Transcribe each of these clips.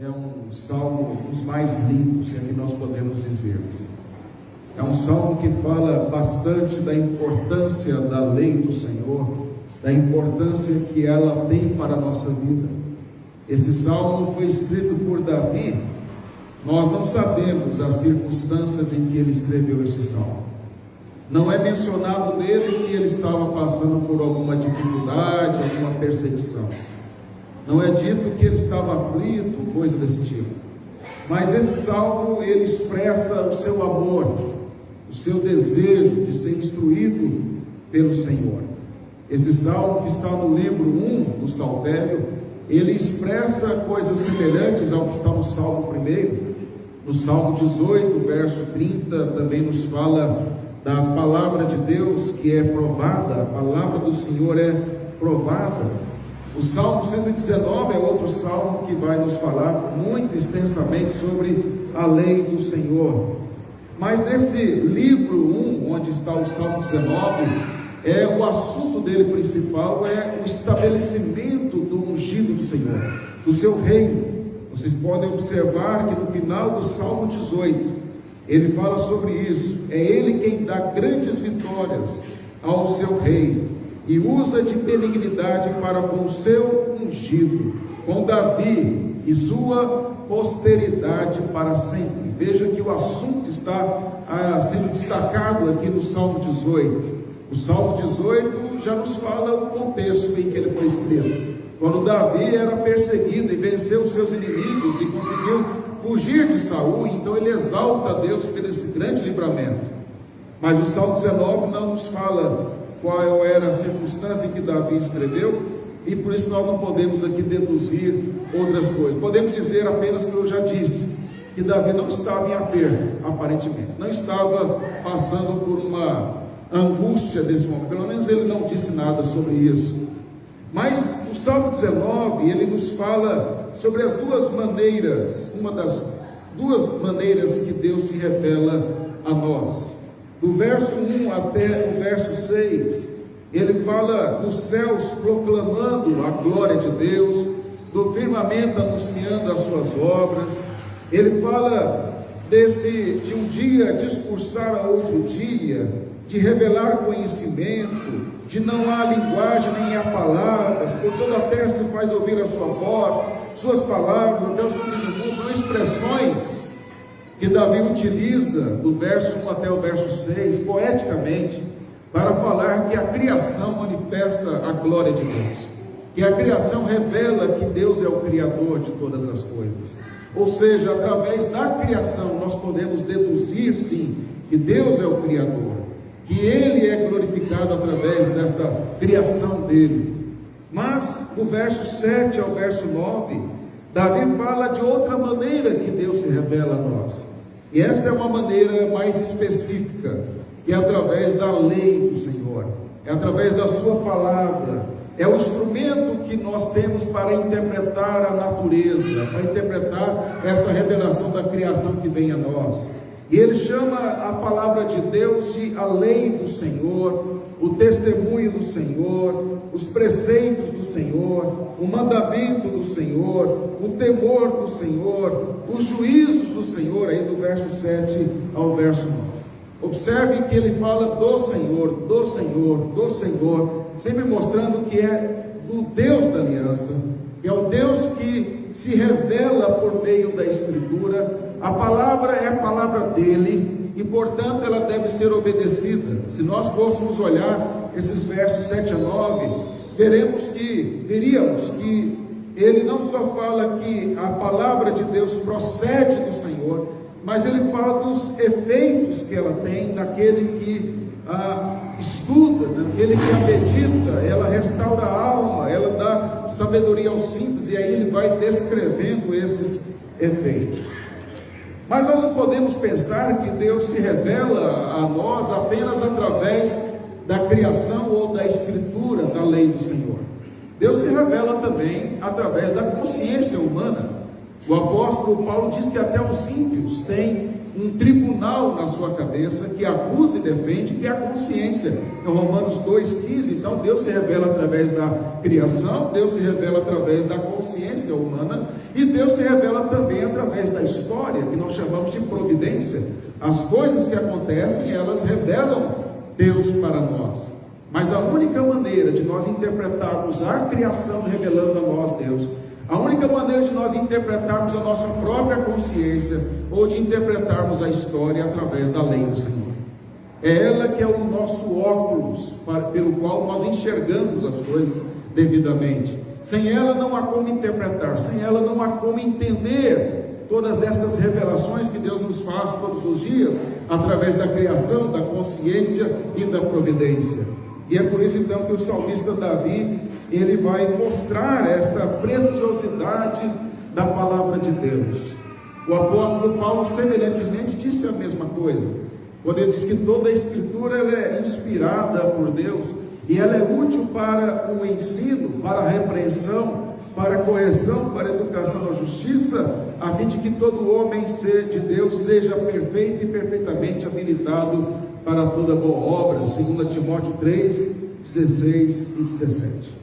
é um salmo dos mais lindos, é que nós podemos dizer. É um salmo que fala bastante da importância da lei do Senhor, da importância que ela tem para a nossa vida. Esse salmo foi escrito por Davi. Nós não sabemos as circunstâncias em que ele escreveu esse salmo. Não é mencionado nele que ele estava passando por alguma dificuldade, alguma perseguição. Não é dito que ele estava aflito, coisa desse tipo. Mas esse salmo, ele expressa o seu amor, o seu desejo de ser instruído pelo Senhor. Esse salmo que está no livro 1 do Saltério, ele expressa coisas semelhantes ao que está no salmo 1. No salmo 18, verso 30, também nos fala da palavra de Deus que é provada, a palavra do Senhor é provada. O salmo 119 é outro salmo que vai nos falar muito extensamente sobre a lei do Senhor. Mas nesse livro 1, onde está o salmo 19, o assunto dele principal é o estabelecimento do ungido do Senhor, do seu reino. Vocês podem observar que no final do salmo 18, ele fala sobre isso. É ele quem dá grandes vitórias ao seu rei e usa de benignidade para com o seu ungido, com Davi e sua posteridade para sempre. Veja que o assunto está sendo destacado aqui no salmo 18. O salmo 18 já nos fala o contexto em que ele foi escrito. Quando Davi era perseguido e venceu os seus inimigos e conseguiu fugir de Saul, então ele exalta a Deus por esse grande livramento. Mas o salmo 19 não nos fala qual era a circunstância em que Davi escreveu, e por isso nós não podemos aqui deduzir outras coisas. Podemos dizer apenas que eu já disse, que Davi não estava em aperto, aparentemente, não estava passando por uma angústia desse momento, pelo menos ele não disse nada sobre isso. Mas o salmo 19, ele nos fala sobre as duas maneiras, uma das duas maneiras que Deus se revela a nós. Do verso 1 até o verso 6, ele fala dos céus proclamando a glória de Deus, do firmamento anunciando as suas obras. Ele fala de um dia discursar a outro dia, de revelar conhecimento, de não há linguagem nem há palavras, por toda a terra se faz ouvir a sua voz, suas palavras até os confins do mundo. São expressões que Davi utiliza do verso 1 até o verso 6, poeticamente, para falar que a criação manifesta a glória de Deus, que a criação revela que Deus é o Criador de todas as coisas. Ou seja, através da criação nós podemos deduzir sim que Deus é o Criador, que Ele é glorificado através desta criação dele. Mas do verso 7 ao verso 9, Davi fala de outra maneira que Deus se revela a nós, e esta é uma maneira mais específica, que é através da lei do Senhor, é através da sua palavra, é o instrumento que nós temos para interpretar a natureza, para interpretar esta revelação da criação que vem a nós. E ele chama a palavra de Deus de a lei do Senhor, o testemunho do Senhor, os preceitos do Senhor, o mandamento do Senhor, o temor do Senhor, os juízos do Senhor, aí do verso 7 ao verso 9. Observe que ele fala do Senhor, do Senhor, do Senhor, sempre mostrando que é do Deus da aliança, que é o Deus que se revela por meio da Escritura. A palavra é a palavra dele e, portanto, ela deve ser obedecida. Se nós fôssemos olhar esses versos 7 a 9, veríamos que ele não só fala que a palavra de Deus procede do Senhor, mas ele fala dos efeitos que ela tem naquele que estuda, naquele que a medita. Ela restaura a alma, ela dá sabedoria aos simples, e aí ele vai descrevendo esses efeitos. Mas nós não podemos pensar que Deus se revela a nós apenas através da criação ou da escritura da lei do Senhor. Deus se revela também através da consciência humana. O apóstolo Paulo diz que até os ímpios têm um tribunal na sua cabeça que acusa e defende, que é a consciência. Em Romanos 2,15, então Deus se revela através da criação, Deus se revela através da consciência humana, e Deus se revela também através da história, que nós chamamos de providência. As coisas que acontecem, elas revelam Deus para nós. Mas a única maneira de nós interpretarmos a criação revelando a nós Deus, a única maneira de nós interpretarmos a nossa própria consciência, ou de interpretarmos a história, através da lei do Senhor. É ela que é o nosso óculos, pelo qual nós enxergamos as coisas devidamente. Sem ela não há como interpretar, sem ela não há como entender todas essas revelações que Deus nos faz todos os dias, através da criação, da consciência e da providência. E é por isso então que o salmista Davi, ele vai mostrar esta preciosidade da palavra de Deus. O apóstolo Paulo semelhantemente disse a mesma coisa, quando ele diz que toda a escritura ela é inspirada por Deus, e ela é útil para o ensino, para a repreensão, para a correção, para a educação na justiça, a fim de que todo homem de Deus seja perfeito e perfeitamente habilitado para toda boa obra. 2 Timóteo 3, 16 e 17.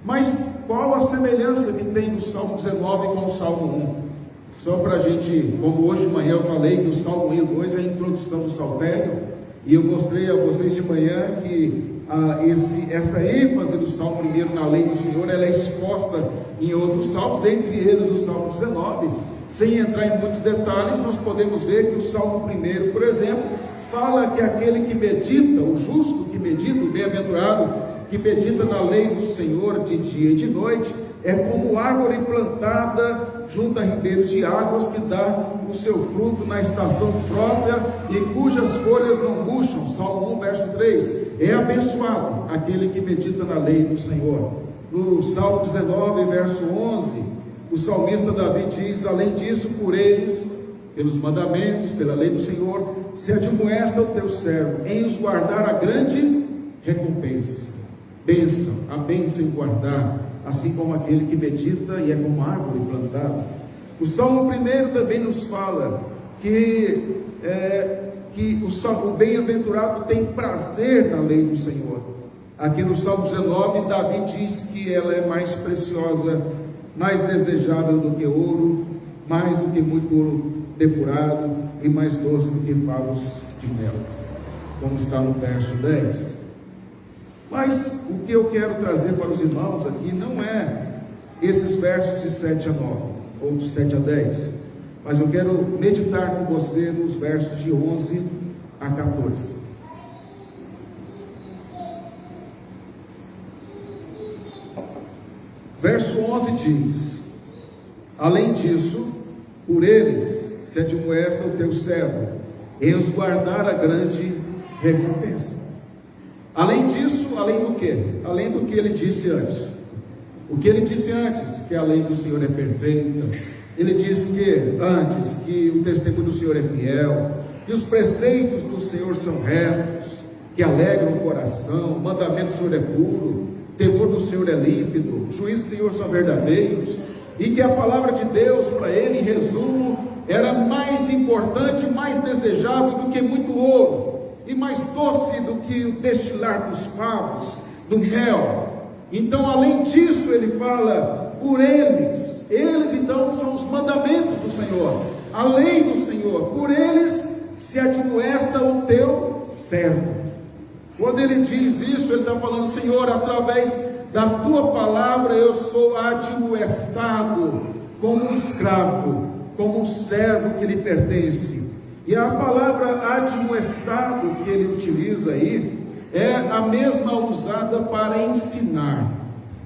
Mas qual a semelhança que tem do Salmo 19 com o Salmo 1? Só para a gente, como hoje de manhã eu falei que o Salmo 1 e 2 é a introdução do saltério, e eu mostrei a vocês de manhã que essa ênfase do Salmo 1 na lei do Senhor, ela é exposta em outros salmos, dentre eles o Salmo 19. Sem entrar em muitos detalhes, nós podemos ver que o Salmo 1, por exemplo, fala que aquele que medita, o justo que medita, o bem-aventurado, que medita na lei do Senhor de dia e de noite, é como árvore plantada junto a ribeiros de águas, que dá o seu fruto na estação própria e cujas folhas não murcham. Salmo 1, verso 3. É abençoado aquele que medita na lei do Senhor. No Salmo 19, verso 11, o salmista Davi diz: além disso, por eles, pelos mandamentos, pela lei do Senhor, se admoesta o teu servo em os guardar a grande recompensa. Bênção, a bênção em guardar, assim como aquele que medita e é como árvore plantada. O Salmo 1 também nos fala que o bem-aventurado tem prazer na lei do Senhor. Aqui no Salmo 19, Davi diz que ela é mais preciosa, mais desejável do que ouro, mais do que muito ouro depurado, e mais doce do que favos de mel, como está no verso 10. Mas o que eu quero trazer para os irmãos aqui não é esses versos de 7 a 9, ou de 7 a 10, mas eu quero meditar com você nos versos de 11 a 14. Verso 11 diz: além disso, por eles se admoesta o teu servo, em os guardar a grande recompensa. Além disso, além do quê? Além do que ele disse antes. O que ele disse antes? Que a lei do Senhor é perfeita. Ele disse que antes, que o testemunho do Senhor é fiel, que os preceitos do Senhor são retos, que alegram o coração, o mandamento do Senhor é puro, o temor do Senhor é límpido, os juízos do Senhor são verdadeiros, e que a palavra de Deus para ele, em resumo, era mais importante, mais desejável do que muito ouro, e mais doce do que o destilar dos favos, do mel. Então, além disso, ele fala por eles então são os mandamentos do Senhor, a lei do Senhor, por eles se admoesta o teu servo. Quando ele diz isso, ele está falando: Senhor, através da tua palavra eu sou admoestado como um escravo, como um servo que lhe pertence. E a palavra admoestado que ele utiliza aí é a mesma usada para ensinar.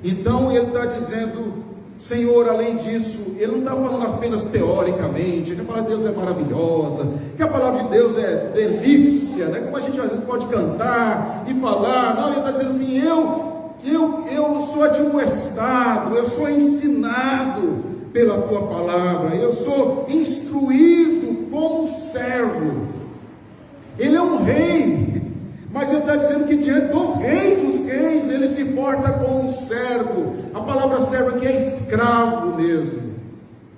Então ele está dizendo: Senhor, além disso, ele não está falando apenas teoricamente, que a palavra de Deus é maravilhosa, que a palavra de Deus é delícia, né? Como a gente às vezes pode cantar e falar. Não, ele está dizendo assim: eu sou admoestado, eu sou ensinado pela tua palavra, eu sou instruído como servo. Ele é um rei, mas ele está dizendo que diante do rei dos reis, ele se porta como um servo. A palavra servo aqui é escravo mesmo.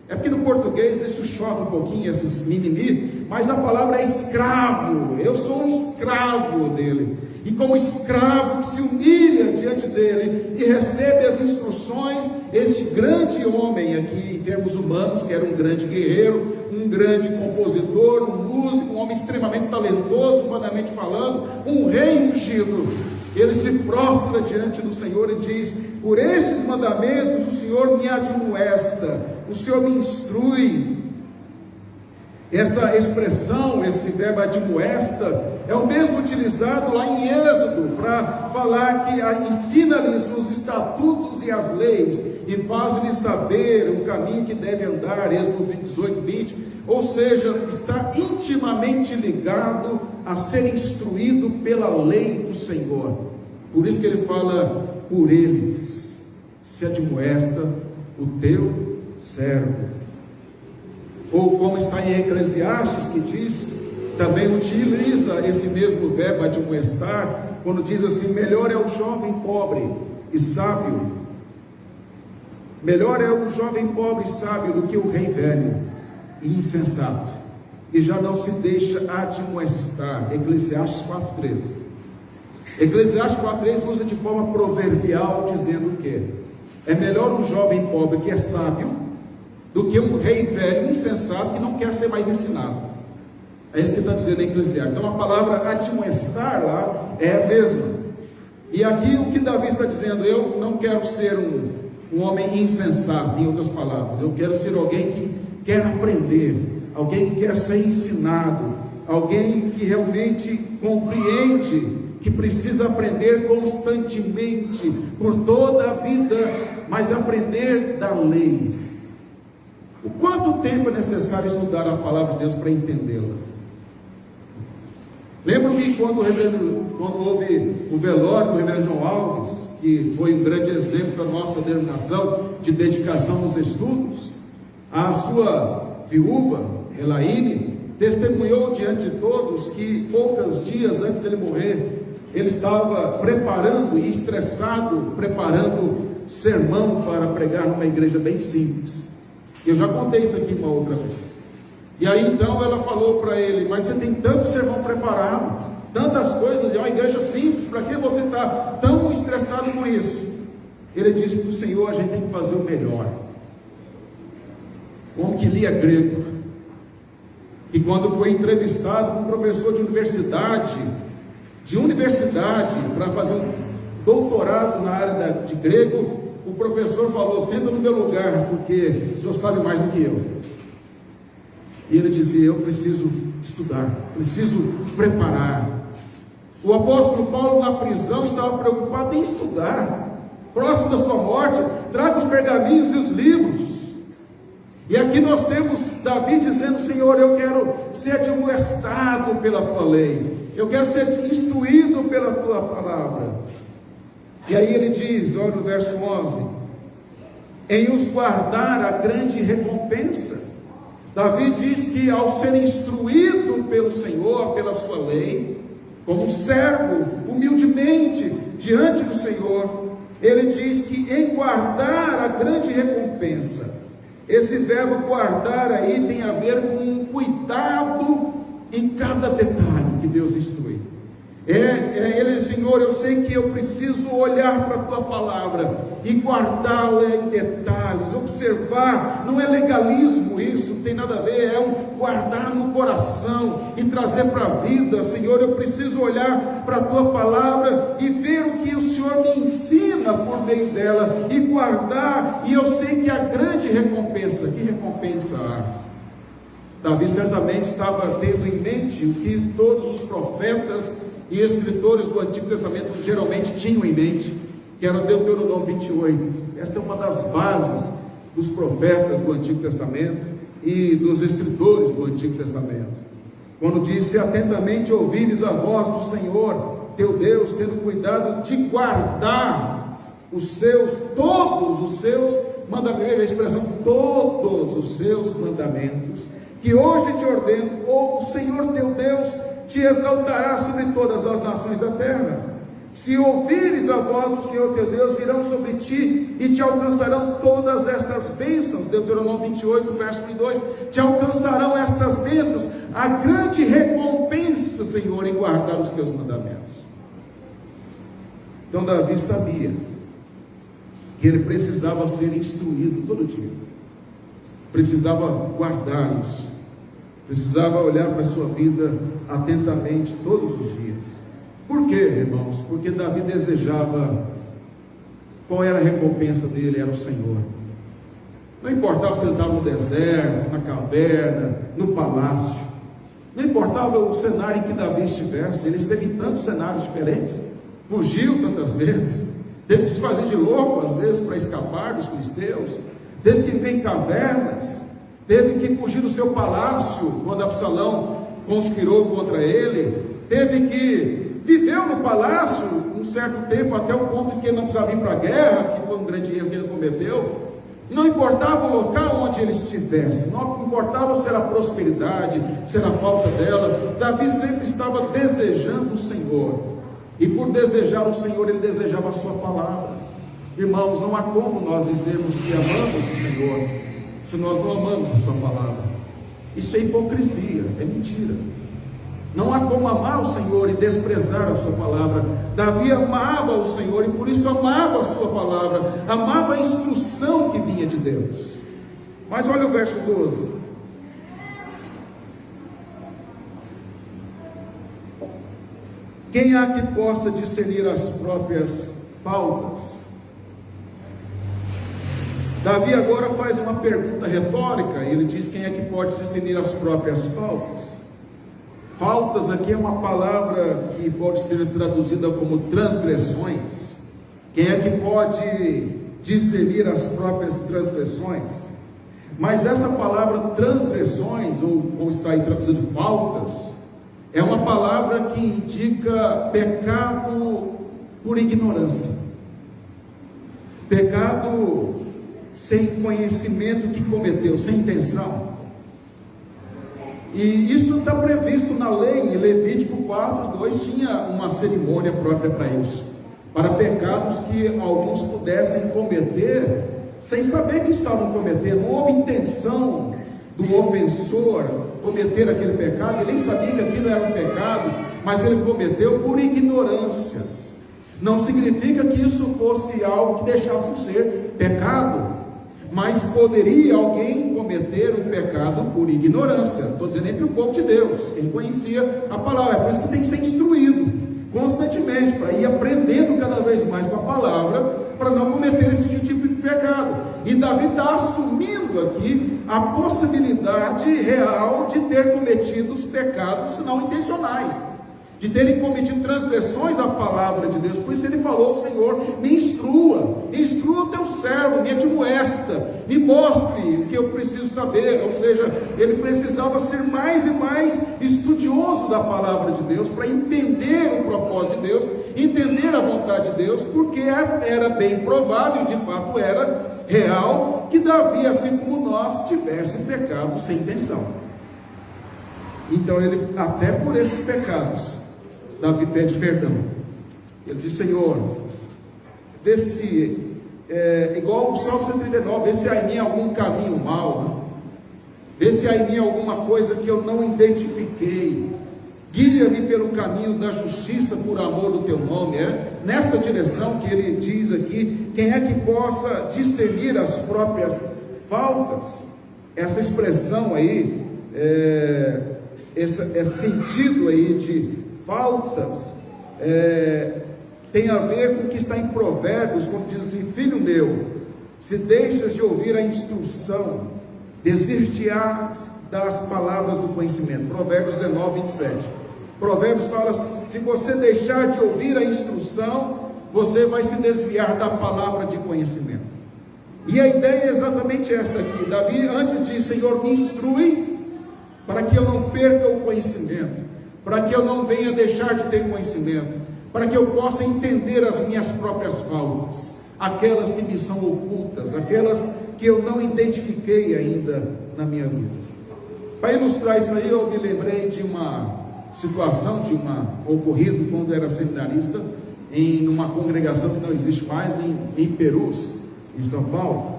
É porque no português isso choca um pouquinho, esses mimimi, mas a palavra é escravo. Eu sou um escravo dele. E como escravo que se humilha diante dele e recebe as instruções, este grande homem aqui, em termos humanos, que era um grande guerreiro, um grande compositor, um músico, um homem extremamente talentoso, humanamente falando, um rei ungido, ele se prostra diante do Senhor e diz: por esses mandamentos o Senhor me admoesta, o Senhor me instrui. Essa expressão, esse verbo admoesta, é o mesmo utilizado lá em Êxodo, para falar que ensina-lhes os estatutos e as leis, e faz-lhes saber o caminho que deve andar, Êxodo 18, 20, ou seja, está intimamente ligado a ser instruído pela lei do Senhor. Por isso que ele fala: por eles se admoesta o teu servo. Ou como está em Eclesiastes, que diz, também utiliza esse mesmo verbo admoestar, quando diz assim: melhor é o jovem pobre e sábio, melhor é o jovem pobre e sábio do que o rei velho e insensato, e já não se deixa admoestar. Eclesiastes 4,13. Eclesiastes 4,13 usa de forma proverbial, dizendo o quê? É melhor um jovem pobre que é sábio do que um rei velho insensato que não quer ser mais ensinado. É isso que está dizendo em Eclesiastes. Então a palavra admoestar lá é a mesma. E aqui o que Davi está dizendo: eu não quero ser um homem insensato, em outras palavras, eu quero ser alguém que quer aprender, alguém que quer ser ensinado, alguém que realmente compreende que precisa aprender constantemente, por toda a vida, mas aprender da lei. O quanto tempo é necessário estudar a palavra de Deus para entendê-la? Lembro-me quando houve o velório do reverendo João Alves, que foi um grande exemplo da nossa denominação de dedicação nos estudos. A sua viúva, Elaine, testemunhou diante de todos que poucos dias antes dele morrer, ele estava preparando e estressado, preparando sermão para pregar numa igreja bem simples. Eu já contei isso aqui uma outra vez. E aí então ela falou para ele: mas você tem tanto sermão preparado, tantas coisas, é uma igreja simples, para que você está tão estressado com isso? Ele disse: para o Senhor a gente tem que fazer o melhor. Como que lia grego, que quando foi entrevistado por um professor de universidade para fazer um doutorado na área de grego, o professor falou: senta no meu lugar, porque o senhor sabe mais do que eu. E ele dizia: eu preciso estudar, preciso preparar. O apóstolo Paulo, na prisão, estava preocupado em estudar. Próximo da sua morte, traga os pergaminhos e os livros. E aqui nós temos Davi dizendo: Senhor, eu quero ser admoestado pela tua lei, eu quero ser instruído pela tua palavra. E aí ele diz, olha no verso 11: em os guardar a grande recompensa. Davi diz que ao ser instruído pelo Senhor, pela sua lei, como servo, humildemente, diante do Senhor, ele diz que em guardar a grande recompensa. Esse verbo guardar aí tem a ver com um cuidado em cada detalhe que Deus instrui. Ele, Senhor, eu sei que eu preciso olhar para a tua palavra e guardá-la em detalhes, observar. Não é legalismo isso, não tem nada a ver, é um guardar no coração e trazer para a vida. Senhor, eu preciso olhar para a tua palavra e ver o que o Senhor me ensina por meio dela e guardar. E eu sei que a grande recompensa, que recompensa há? Davi certamente estava tendo em mente o que todos os profetas e escritores do Antigo Testamento geralmente tinham em mente, que era Deuteronômio 28. Esta é uma das bases dos profetas do Antigo Testamento e dos escritores do Antigo Testamento, quando diz: se atentamente ouvires a voz do Senhor teu Deus, tendo cuidado de guardar todos os seus mandamentos, a expressão todos os seus mandamentos, que hoje te ordeno, ou o Senhor teu Deus te exaltará sobre todas as nações da terra. Se ouvires a voz do Senhor teu Deus, virão sobre ti e te alcançarão todas estas bênçãos. Deuteronômio 28, verso 2. Te alcançarão estas bênçãos, a grande recompensa, Senhor, em guardar os teus mandamentos. Então Davi sabia que ele precisava ser instruído todo dia, precisava guardar isso, precisava olhar para a sua vida atentamente todos os dias. Por quê, irmãos? Porque Davi desejava, qual era a recompensa dele? Era o Senhor. Não importava se ele estava no deserto, na caverna, no palácio, não importava o cenário em que Davi estivesse. Ele esteve em tantos cenários diferentes, fugiu tantas vezes, teve que se fazer de louco às vezes para escapar dos filisteus, teve que viver em cavernas, teve que fugir do seu palácio quando Absalão conspirou contra ele, teve que viveu no palácio um certo tempo, até o ponto em que ele não precisava vir para a guerra, que foi um grande erro que ele cometeu. Não importava o local onde ele estivesse, não importava se era prosperidade, se era falta dela, Davi sempre estava desejando o Senhor, e por desejar o Senhor, ele desejava a sua palavra. Irmãos, não há como nós dizermos que amamos o Senhor, se nós não amamos a sua palavra. Isso é hipocrisia, é mentira. Não há como amar o Senhor e desprezar a sua palavra. Davi amava o Senhor e por isso amava a sua palavra, amava a instrução que vinha de Deus. Mas olha o verso 12. Quem há que possa discernir as próprias faltas? Davi agora faz uma pergunta retórica, ele diz: quem é que pode discernir as próprias faltas? Faltas aqui é uma palavra que pode ser traduzida como transgressões. Quem é que pode discernir as próprias transgressões? Mas essa palavra transgressões, ou está aí traduzido faltas, é uma palavra que indica pecado por ignorância, pecado sem conhecimento que cometeu, sem intenção. E isso está previsto na lei. Em Levítico 4:2 tinha uma cerimônia própria para isso, para pecados que alguns pudessem cometer sem saber que estavam cometendo. Não houve intenção do ofensor cometer aquele pecado, ele nem sabia que aquilo era um pecado, mas ele cometeu por ignorância. Não significa que isso fosse algo que deixasse de ser pecado, mas poderia alguém cometer um pecado por ignorância. Estou dizendo entre o povo de Deus, quem conhecia a palavra. É por isso que tem que ser instruído constantemente, para ir aprendendo cada vez mais com a palavra, para não cometer esse tipo de pecado. E Davi está assumindo aqui a possibilidade real de ter cometido os pecados não intencionais, de terem cometido transgressões à palavra de Deus. Por isso ele falou: Senhor, me instrua o teu servo, me admoesta, me mostre o que eu preciso saber. Ou seja, ele precisava ser mais e mais estudioso da palavra de Deus, para entender o propósito de Deus, entender a vontade de Deus, porque era bem provável, de fato era real, que Davi, assim como nós, tivesse pecado sem intenção. Então ele, até por esses pecados, Davi pede perdão. Ele diz: Senhor, vê se, igual o Salmo 139, vê se há em mim algum caminho mau, vê se há em mim alguma coisa que eu não identifiquei, guia-me pelo caminho da justiça por amor do teu nome. É nesta direção que ele diz aqui: quem é que possa discernir as próprias faltas? Essa expressão aí, esse sentido aí de faltas, tem a ver com o que está em Provérbios, quando diz assim: filho meu, se deixas de ouvir a instrução, desviar-te-ás das palavras do conhecimento. Provérbios 19:27. Provérbios fala: se você deixar de ouvir a instrução, você vai se desviar da palavra de conhecimento. E a ideia é exatamente esta aqui. Davi antes diz: Senhor, me instrui, para que eu não perca o conhecimento, para que eu não venha deixar de ter conhecimento, para que eu possa entender as minhas próprias faltas, aquelas que me são ocultas, aquelas que eu não identifiquei ainda na minha vida. Para ilustrar isso aí, eu me lembrei de uma situação, ocorrido quando era seminarista, em uma congregação que não existe mais, em Perus, em São Paulo.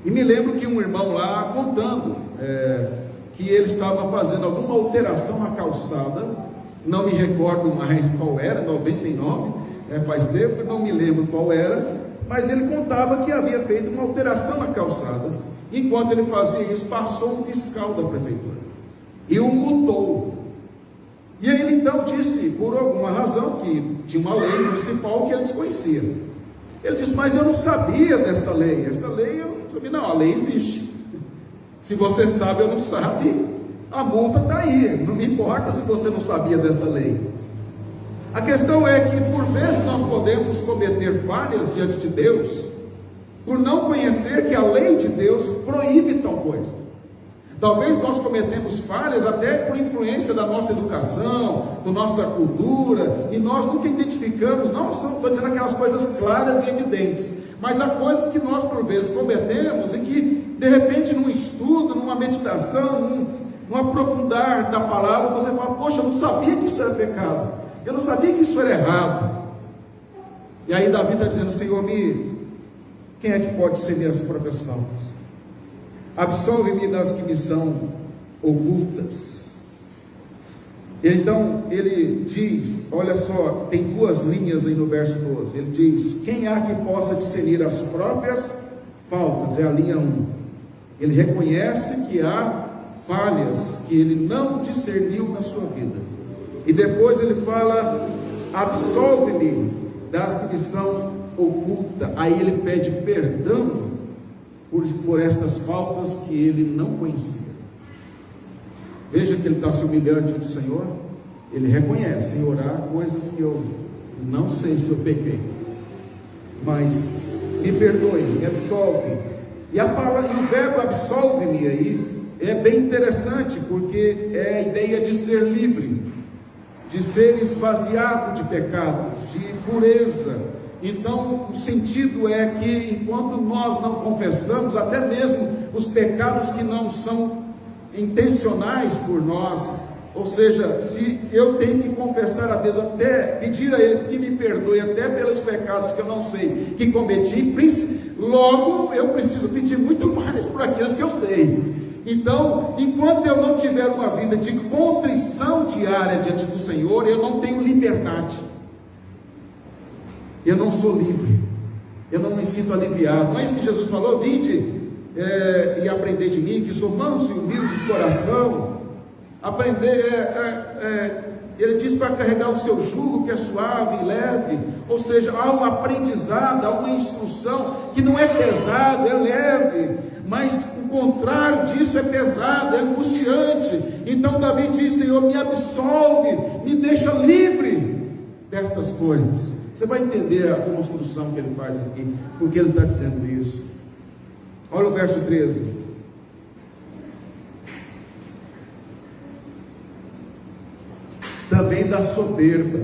E me lembro que um irmão lá contando que ele estava fazendo alguma alteração na calçada, não me recordo mais qual era, 99, faz tempo, não me lembro qual era, mas ele contava que havia feito uma alteração na calçada. Enquanto ele fazia isso, passou um fiscal da prefeitura e o multou. E aí ele então disse, por alguma razão, que tinha uma lei municipal que ele desconhecia. Ele disse, mas eu não sabia desta lei. Esta lei eu não sabia. Não, a lei existe. Se você sabe ou não sabe, a multa está aí. Não me importa se você não sabia desta lei. A questão é que por vezes nós podemos cometer falhas diante de Deus, por não conhecer que a lei de Deus proíbe tal coisa. Talvez nós cometemos falhas até por influência da nossa educação, da nossa cultura, e nós nunca identificamos, não estou dizendo aquelas coisas claras e evidentes, mas há coisas que nós por vezes cometemos e que de repente num estudo, numa meditação, num aprofundar da palavra, você fala, poxa, eu não sabia que isso era pecado, eu não sabia que isso era errado. E aí Davi está dizendo, Senhor, quem é que pode ser minhas próprias faltas? Absolve-me das que me são ocultas. Então ele diz, olha só, tem duas linhas aí no verso 12, ele diz, quem há que possa discernir as próprias faltas? É a linha 1, ele reconhece que há falhas que ele não discerniu na sua vida, e depois ele fala, absolve-me das que me são ocultas. Aí ele pede perdão por estas faltas que ele não conhecia. Veja que ele está se humilhando diante do Senhor. Ele reconhece em orar coisas que eu não sei se eu pequei, mas me perdoe, me absolve. E o verbo absolve-me aí é bem interessante, porque é a ideia de ser livre, de ser esvaziado de pecados, de pureza. Então, o sentido é que enquanto nós não confessamos, até mesmo os pecados que não são intencionais por nós, ou seja, se eu tenho que confessar a Deus, até pedir a Ele que me perdoe, até pelos pecados que eu não sei que cometi, logo eu preciso pedir muito mais por aqueles que eu sei. Então, enquanto eu não tiver uma vida de contrição diária diante do Senhor, eu não tenho liberdade. Eu não sou livre, eu não me sinto aliviado. Não é isso que Jesus falou? Vinde e aprender de mim, que sou manso e humilde de coração. Ele diz para carregar o seu jugo, que é suave e leve. Ou seja, há um aprendizado, há uma instrução que não é pesado, é leve. Mas o contrário disso é pesado, é angustiante. Então Davi diz, Senhor, me absolve, me deixa livre destas coisas. Você vai entender a construção que ele faz aqui, porque ele está dizendo isso. Olha o verso 13. Também da soberba,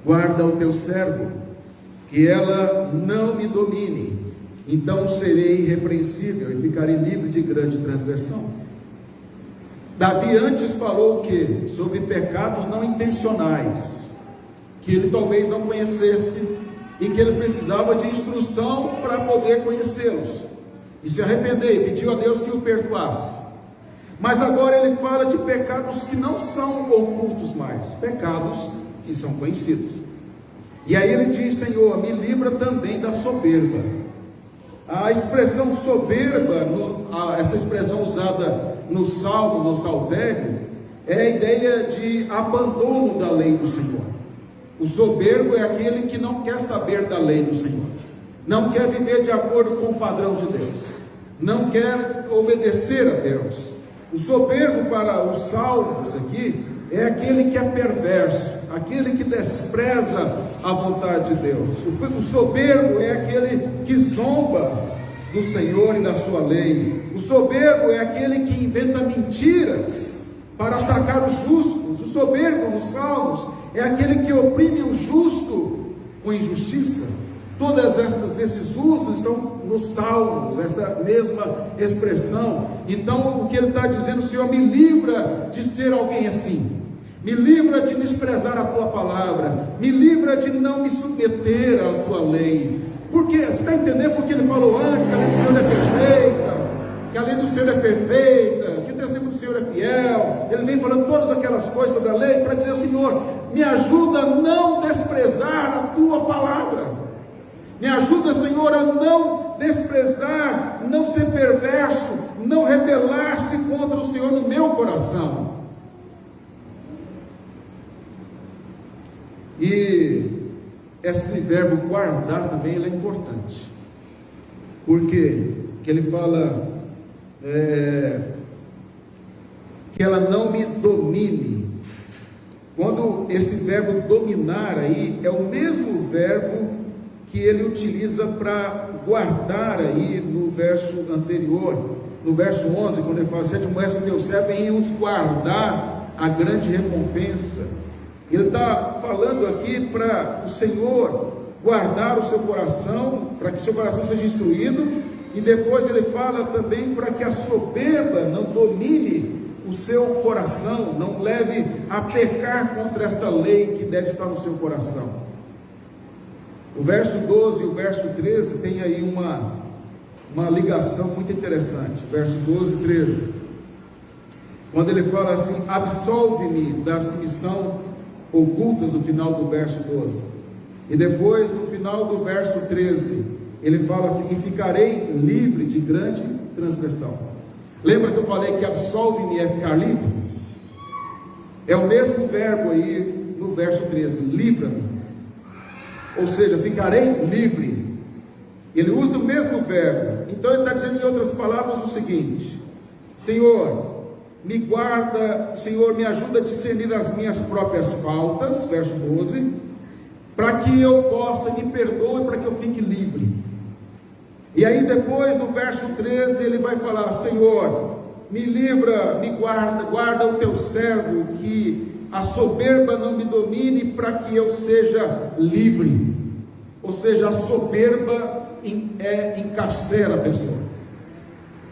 guarda o teu servo, que ela não me domine, então serei irrepreensível e ficarei livre de grande transgressão. Davi antes falou o quê? Sobre pecados não intencionais, que ele talvez não conhecesse e que ele precisava de instrução para poder conhecê-los e se arrepender, e pediu a Deus que o perdoasse. Mas agora ele fala de pecados que não são ocultos mais, pecados que são conhecidos. E aí ele diz, Senhor, me livra também da soberba. A expressão soberba, essa expressão usada no Salmo, no Saltério, é a ideia de abandono da lei do Senhor. O soberbo é aquele que não quer saber da lei do Senhor, não quer viver de acordo com o padrão de Deus, não quer obedecer a Deus. O soberbo para os salmos aqui é aquele que é perverso, aquele que despreza a vontade de Deus. O soberbo é aquele que zomba do Senhor e da sua lei. O soberbo é aquele que inventa mentiras para atacar os justos. O soberbo nos salmos é aquele que oprime o justo com injustiça. Todas esses usos estão nos salmos, esta mesma expressão. Então o que ele está dizendo, Senhor, me livra de ser alguém assim, me livra de desprezar a tua palavra, me livra de não me submeter à tua lei. Porque, você está entendendo porque ele falou antes que a lei do Senhor é perfeita, que a lei do Senhor é perfeita, que o testemunho do Senhor é fiel. Ele vem falando todas aquelas coisas sobre a lei para dizer ao Senhor: me ajuda a não desprezar a tua palavra, me ajuda, Senhor, a não desprezar, não ser perverso, não rebelar-se contra o Senhor no meu coração. E esse verbo guardar também ele é importante, porque que ele fala que ela não me domine. Quando esse verbo dominar aí é o mesmo verbo que ele utiliza para guardar aí no verso anterior, no verso 11, quando ele fala: sede moés que teu servo em os guardar a grande recompensa. Ele está falando aqui para o Senhor guardar o seu coração, para que seu coração seja instruído, e depois ele fala também para que a soberba não domine o seu coração, não leve a pecar contra esta lei que deve estar no seu coração. O verso 12 e o verso 13 tem aí uma ligação muito interessante. Verso 12 e 13, quando ele fala assim: absolve-me das que me são ocultas, no final do verso 12, e depois no final do verso 13 ele fala assim: e ficarei livre de grande transgressão. Lembra que eu falei que absolve-me é ficar livre? É o mesmo verbo aí no verso 13, livra-me, ou seja, ficarei livre. Ele usa o mesmo verbo. Então ele está dizendo em outras palavras o seguinte: Senhor, me guarda, Senhor, me ajuda a discernir as minhas próprias faltas, verso 12, para que eu possa, me perdoe, para que eu fique livre. E aí depois no verso 13 ele vai falar: Senhor, me livra, me guarda o teu servo, que a soberba não me domine, para que eu seja livre. Ou seja, a soberba encarcera a pessoa.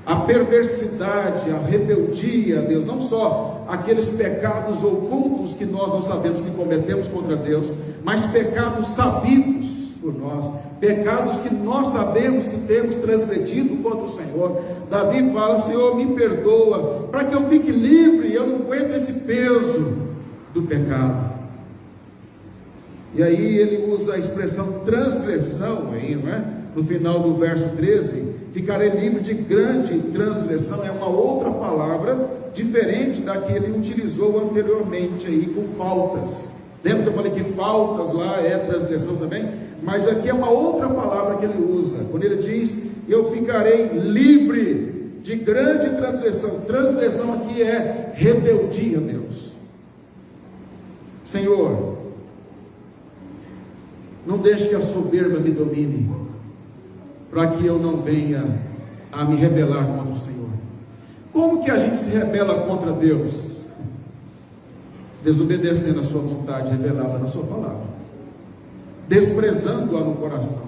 A perversidade, a rebeldia a Deus, não só aqueles pecados ocultos que nós não sabemos que cometemos contra Deus, mas pecados sabidos por nós, pecados que nós sabemos que temos transgredido contra o Senhor. Davi fala: Senhor, me perdoa, para que eu fique livre, eu não aguento esse peso do pecado. E aí ele usa a expressão transgressão aí, não é? No final do verso 13, ficarei livre de grande transgressão, é uma outra palavra diferente da que ele utilizou anteriormente aí com faltas. Lembra que eu falei que faltas lá é transgressão também? Mas aqui é uma outra palavra que ele usa, quando ele diz: eu ficarei livre de grande transgressão. Transgressão aqui é rebeldia a Deus. Senhor, não deixe que a soberba me domine, para que eu não venha a me rebelar contra o Senhor. Como que a gente se rebela contra Deus? Desobedecendo a sua vontade revelada na sua palavra, desprezando-a no coração,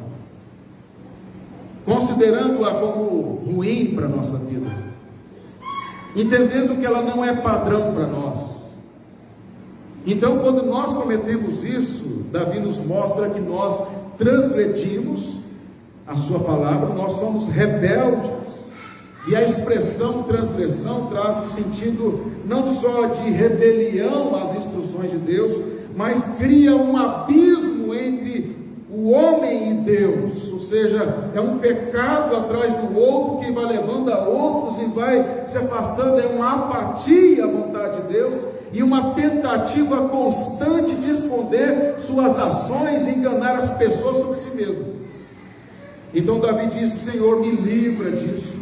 considerando-a como ruim para a nossa vida, entendendo que ela não é padrão para nós. Então, quando nós cometemos isso, Davi nos mostra que nós transgredimos a sua palavra, nós somos rebeldes. E a expressão transgressão traz o sentido não só de rebelião às instruções de Deus, mas cria um abismo entre o homem e Deus. Ou seja, é um pecado atrás do outro que vai levando a outros e vai se afastando. É uma apatia à vontade de Deus e uma tentativa constante de esconder suas ações e enganar as pessoas sobre si mesmo. Então Davi diz que: Senhor, me livra disso.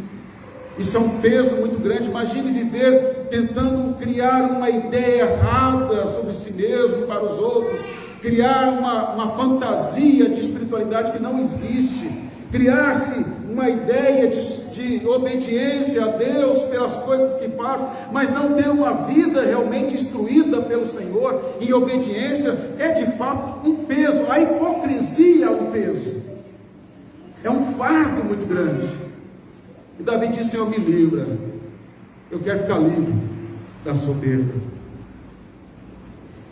Isso é um peso muito grande. Imagine viver tentando criar uma ideia errada sobre si mesmo para os outros, criar uma fantasia de espiritualidade que não existe, criar-se uma ideia de obediência a Deus pelas coisas que faz, mas não ter uma vida realmente instruída pelo Senhor em obediência. É de fato um peso. A hipocrisia é um peso, é um fardo muito grande. E Davi disse: Senhor, me livra, eu quero ficar livre da soberba.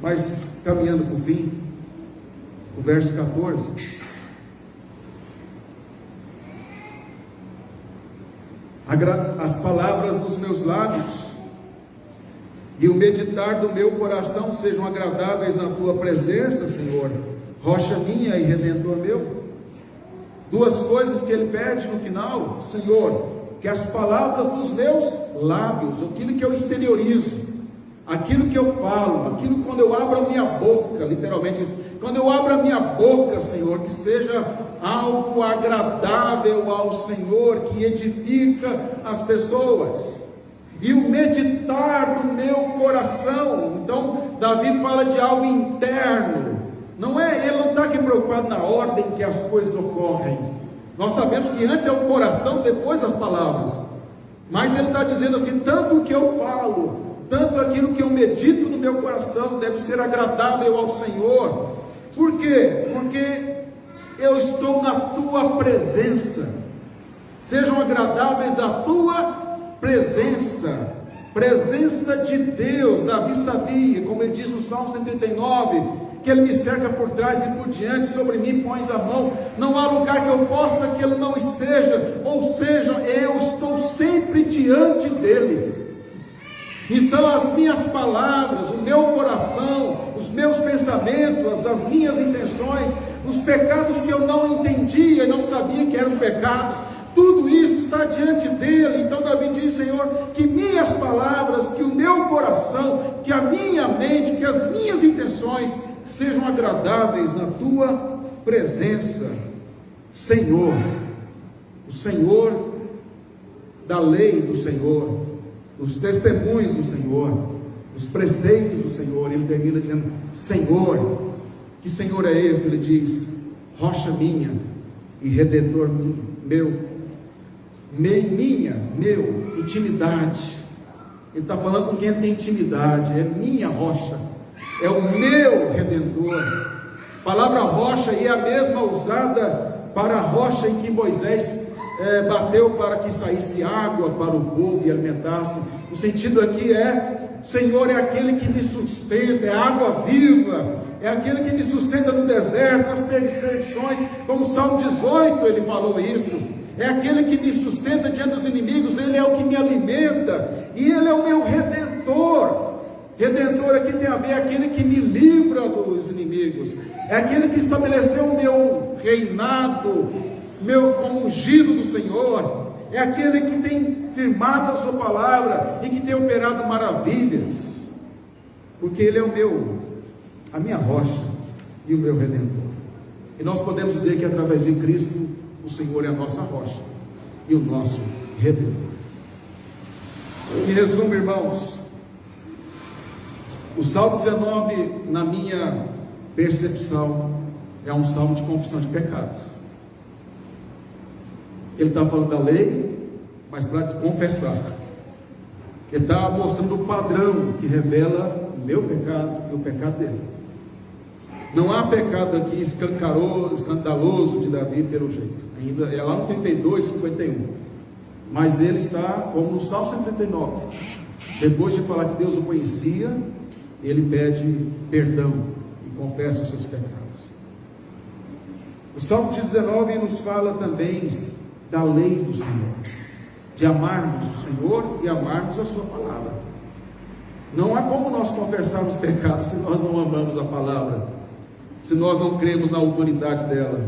Mas caminhando para o fim, o verso 14. As palavras dos meus lábios e o meditar do meu coração sejam agradáveis na tua presença, Senhor, rocha minha e redentor meu. Duas coisas que ele pede no final: Senhor, que as palavras dos meus lábios, aquilo que eu exteriorizo, aquilo que eu falo, aquilo quando eu abro a minha boca, literalmente isso, quando eu abro a minha boca, Senhor, que seja algo agradável ao Senhor, que edifica as pessoas. E o meditar do meu coração. Então Davi fala de algo interno. Ele não está aqui preocupado na ordem que as coisas ocorrem. Nós sabemos que antes é o coração, depois as palavras. Mas ele está dizendo assim: tanto o que eu falo, tanto aquilo que eu medito no meu coração deve ser agradável ao Senhor. Por quê? Porque eu estou na tua presença. Sejam agradáveis a tua presença de Deus. Davi sabia, como ele diz no Salmo 139, que ele me cerca por trás e por diante, sobre mim pões a mão, não há lugar que eu possa que ele não esteja, ou seja, eu estou sempre diante dele. Então as minhas palavras, o meu coração, os meus pensamentos, as minhas intenções, os pecados que eu não entendia e não sabia que eram pecados, tudo isso está diante dele. Então Davi diz: Senhor, que minhas palavras, que o meu coração, que a minha mente, que as minhas intenções sejam agradáveis na tua presença, Senhor. O Senhor da lei do Senhor, os testemunhos do Senhor, os preceitos do Senhor. Ele termina dizendo: Senhor. Que Senhor é esse? Ele diz: rocha minha e redentor meu. Meu, intimidade. Ele está falando com quem tem intimidade. É minha rocha, é o meu redentor. A palavra rocha é a mesma usada para a rocha em que Moisés bateu para que saísse água para o povo e alimentasse. O sentido aqui é: Senhor é aquele que me sustenta, é água viva, é aquele que me sustenta no deserto, nas perseguições, como Salmo 18 ele falou isso. É aquele que me sustenta diante dos inimigos. Ele é o que me alimenta, e ele é o meu redentor. Redentor aqui tem a ver aquele que me livra dos inimigos, é aquele que estabeleceu o meu reinado, como ungido do Senhor, é aquele que tem firmado a sua palavra e que tem operado maravilhas, porque ele é a minha rocha e o meu redentor. E nós podemos dizer que através de Cristo o Senhor é a nossa rocha e o nosso redentor. Em resumo, irmãos, o Salmo 19, na minha percepção, é um salmo de confissão de pecados. Ele está falando da lei, mas para confessar. Ele está mostrando o padrão que revela o meu pecado e o pecado dele. Não há pecado aqui escandaloso de Davi pelo jeito. Ainda é lá no 32, 51. Mas ele está, como no Salmo 139, depois de falar que Deus o conhecia, ele pede perdão e confessa os seus pecados. O Salmo 19 nos fala também da lei do Senhor, de amarmos o Senhor e amarmos a sua palavra. Não há como nós confessarmos pecados se nós não amamos a palavra, se nós não cremos na autoridade dela,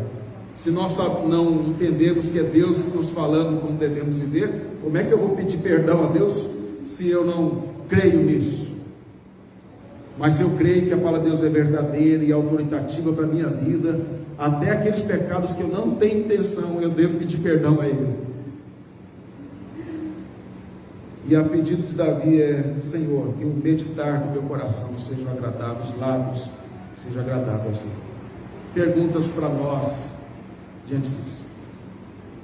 se nós não entendemos que é Deus nos falando como devemos viver. Como é que eu vou pedir perdão a Deus se eu não creio nisso? Mas se eu creio que a palavra de Deus é verdadeira e autoritativa para a minha vida, até aqueles pecados que eu não tenho intenção, eu devo pedir perdão a Ele. E a pedido de Davi é: Senhor, que o meditar do meu coração seja agradável, os lábios seja agradável ao Senhor. Perguntas para nós diante disso: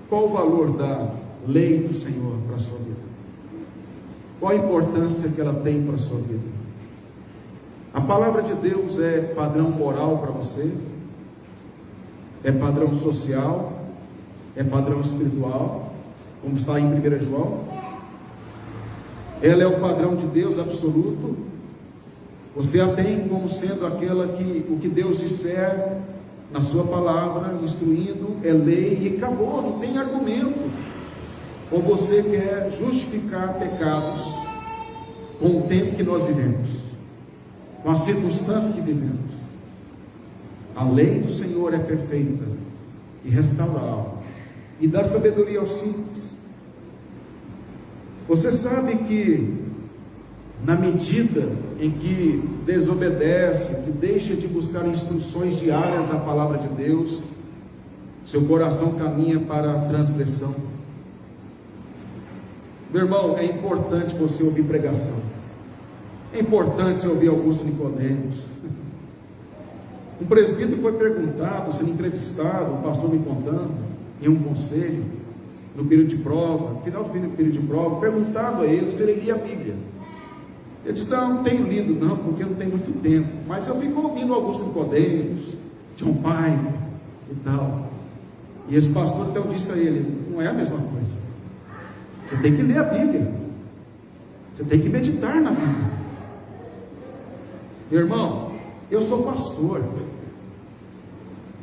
qual o valor da lei do Senhor para a sua vida? Qual a importância que ela tem para a sua vida? A palavra de Deus é padrão moral para você? É padrão social? É padrão espiritual? Como está em 1 João? Ela é o padrão de Deus absoluto? Você a tem como sendo aquela que o que Deus disser na sua palavra, instruindo, é lei e acabou, não tem argumento. Ou você quer justificar pecados com o tempo que nós vivemos, com as circunstâncias que vivemos. A lei do Senhor é perfeita e restaura a alma e dá sabedoria aos simples. Você sabe que na medida em que desobedece, que deixa de buscar instruções diárias da palavra de Deus, seu coração caminha para a transgressão. Meu irmão, é importante você ouvir pregação, é importante você ouvir Augusto Nicodemos. Um presbítero foi perguntado, sendo entrevistado, o pastor me contando, em um conselho, no período de prova, no final do período de prova, perguntado a ele se ele lia a Bíblia. Ele disse: não tenho lido não, porque não tem muito tempo, mas eu fico ouvindo Augusto Nicodemos, John Piper e tal. E esse pastor então disse a ele: não é a mesma coisa, você tem que ler a Bíblia, você tem que meditar na Bíblia. Meu irmão, eu sou pastor,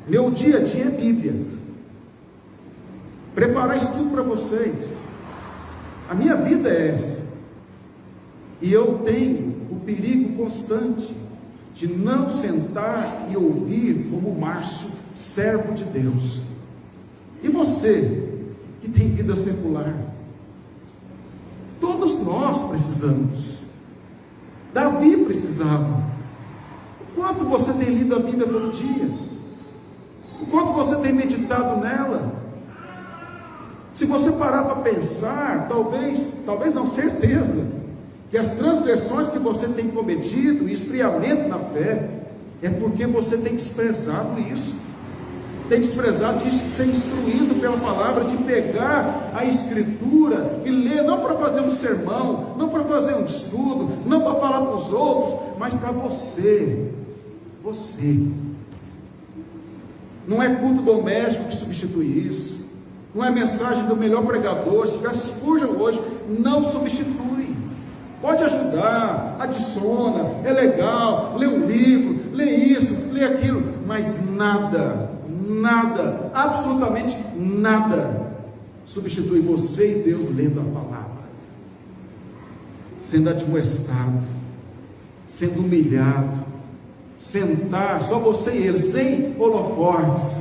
meu dia a dia é Bíblia, preparar estudo para vocês, a minha vida é essa. E eu tenho o perigo constante de não sentar e ouvir como Márcio, servo de Deus. E você, que tem vida secular, todos nós precisamos. Davi precisava. O quanto você tem lido a Bíblia todo dia? O quanto você tem meditado nela? Se você parar para pensar, talvez não, certeza, que as transgressões que você tem cometido, esfriamento na fé, é porque você tem desprezado isso, tem desprezado de ser instruído pela palavra, de pegar a Escritura e ler, não para fazer um sermão, não para fazer um estudo, não para falar para os outros, mas para você. Não é culto doméstico que substitui isso, não é mensagem do melhor pregador. Se tivesse Spurgeon hoje, não substitui. Pode ajudar, adiciona, é legal, lê um livro, lê isso, lê aquilo, mas nada, absolutamente nada substitui você e Deus lendo a palavra, sendo admoestado, sendo humilhado, sentar, só você e ele, sem holofortes,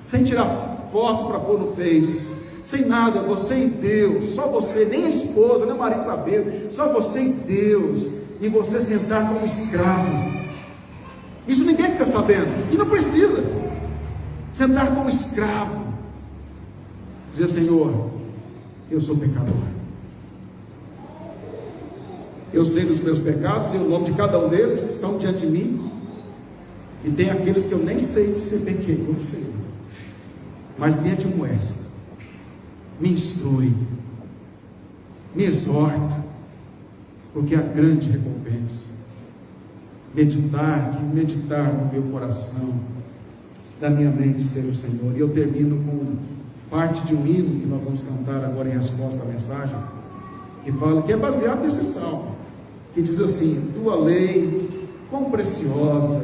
sem tirar foto para pôr no Face, sem nada, você e Deus, só você, nem a esposa, nem o marido sabendo, só você e Deus, e você sentar como escravo. Isso ninguém fica sabendo, e não precisa. Sentar como escravo, dizer: Senhor, eu sou pecador, eu sei dos meus pecados, sei o nome de cada um deles, estão diante de mim, e tem aqueles que eu nem sei se pequei contra o Senhor, mas me admoesta, me instrui, me exorta, porque é a grande recompensa, meditar no meu coração, da minha mente ser o Senhor. E eu termino com parte de um hino que nós vamos cantar agora em resposta à mensagem, que fala, que é baseado nesse salmo, que diz assim: tua lei, quão preciosa,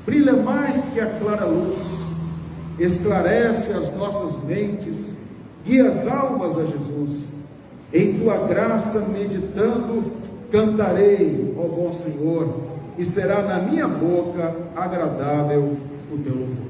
brilha mais que a clara luz, esclarece as nossas mentes, guia as almas a Jesus. Em tua graça meditando, cantarei, ó bom Senhor, e será na minha boca agradável o teu louvor.